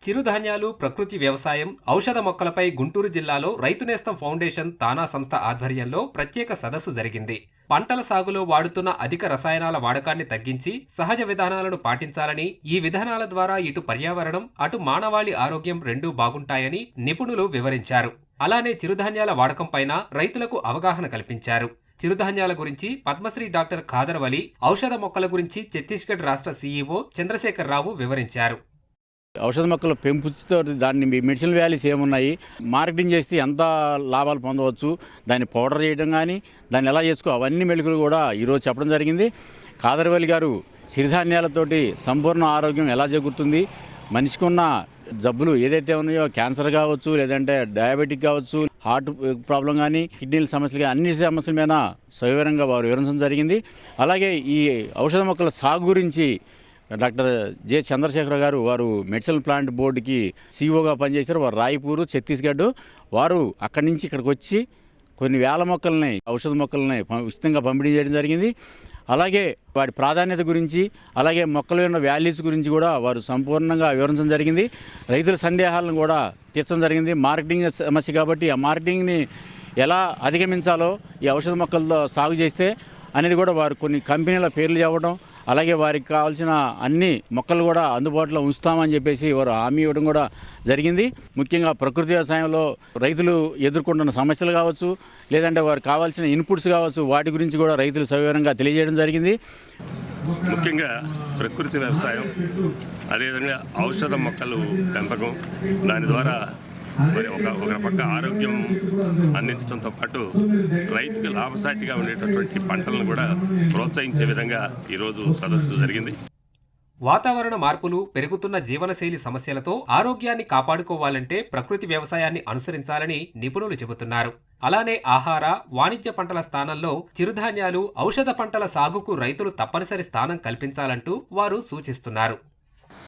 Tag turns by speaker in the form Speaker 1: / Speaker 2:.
Speaker 1: చిరుధాన్యాలు, ప్రకృతి వ్యవసాయం, ఔషధ మొక్కలపై గుంటూరు జిల్లాలో రైతు నేస్తం ఫౌండేషన్ తానా సంస్థ ఆధ్వర్యంలో ప్రత్యేక సదస్సు జరిగింది. పంటల సాగులో వాడుతున్న అధిక రసాయనాల వాడకాన్ని తగ్గించి సహజ విధానాలను పాటించాలని, ఈ విధానాల ద్వారా ఇటు పర్యావరణం, అటు మానవాళి ఆరోగ్యం రెండూ బాగుంటాయని నిపుణులు వివరించారు. అలానే చిరుధాన్యాల వాడకంపైన రైతులకు అవగాహన కల్పించారు. చిరుధాన్యాల గురించి పద్మశ్రీ డాక్టర్ ఖాదర్ వలి, ఔషధ మొక్కల గురించి ఛత్తీస్గఢ్ రాష్ట్ర సీఈఓ చంద్రశేఖర్ రావు వివరించారు.
Speaker 2: ఔషధ మొక్కల పెంపుతో దాన్ని మెడిసినల్ వాల్యూస్ ఏమున్నాయి, మార్కెటింగ్ చేస్తే ఎంత లాభాలు పొందవచ్చు, దాన్ని పౌడర్ చేయడం కానీ దాన్ని ఎలా చేసుకో అవన్నీ మెళుకులు కూడా ఈరోజు చెప్పడం జరిగింది. ఖాదర్వలి గారు సిరిధాన్యాలతోటి సంపూర్ణ ఆరోగ్యం ఎలా జరుగుతుంది, మనిషికి ఉన్న జబ్బులు ఏదైతే ఉన్నాయో క్యాన్సర్ కావచ్చు, లేదంటే డయాబెటిక్ కావచ్చు, హార్ట్ ప్రాబ్లం కానీ, కిడ్నీల సమస్యలు కానీ అన్ని సమస్యల మీద సవివరంగా వారు వివరించడం జరిగింది. అలాగే ఈ ఔషధ మొక్కల సాగు గురించి డాక్టర్ జె చంద్రశేఖర్ గారు వారు మెడిసినల్ ప్లాంట్ బోర్డుకి సీఈఓగా పనిచేశారు. వారు రాయ్పూర్, ఛత్తీస్గఢ్. వారు అక్కడి నుంచి ఇక్కడికి వచ్చి కొన్ని వేల మొక్కల్ని, ఔషధ మొక్కల్ని ఉచితంగా పంపిణీ చేయడం జరిగింది. అలాగే వాటి ప్రాధాన్యత గురించి, అలాగే మొక్కల ఉన్న వాల్యూస్ గురించి కూడా వారు సంపూర్ణంగా వివరించడం జరిగింది. రైతుల సందేహాలను కూడా తీర్చడం జరిగింది. మార్కెటింగ్ సమస్య కాబట్టి ఆ మార్కెటింగ్ని ఎలా అధిగమించాలో ఈ ఔషధ మొక్కలతో సాగు చేస్తే అనేది కూడా వారు కొన్ని కంపెనీల పేర్లు చెప్పడం, అలాగే వారికి కావాల్సిన అన్ని మొక్కలు కూడా అందుబాటులో ఉంచుతామని చెప్పేసి వారు హామీ ఇవ్వడం కూడా జరిగింది. ముఖ్యంగా ప్రకృతి వ్యవసాయంలో రైతులు ఎదుర్కొంటున్న సమస్యలు కావచ్చు, లేదంటే వారికి కావాల్సిన ఇన్పుట్స్ కావచ్చు, వాటి గురించి కూడా రైతులు సవివరంగా తెలియజేయడం జరిగింది.
Speaker 3: ముఖ్యంగా ప్రకృతి వ్యవసాయం, అదేవిధంగా ఔషధ మొక్కలు పెంపకం, దాని ద్వారా మరి ఒక పక్క ఆరోగ్యం అందించడంతో పాటు రైతుకు లాభసాటిగా ఉండేటటువంటి పంటలను కూడా ప్రోత్సహించే విధంగా ఈరోజు సదస్సు జరిగింది.
Speaker 1: వాతావరణ మార్పులు, పెరుగుతున్న జీవనశైలి సమస్యలతో ఆరోగ్యాన్ని కాపాడుకోవాలంటే ప్రకృతి వ్యవసాయాన్ని అనుసరించాలని నిపుణులు చెబుతున్నారు. అలానే ఆహార, వాణిజ్య పంటల స్థానంలో చిరుధాన్యాలు, ఔషధ పంటల సాగుకు రైతులు తప్పనిసరి స్థానం కల్పించాలంటూ వారు సూచిస్తున్నారు.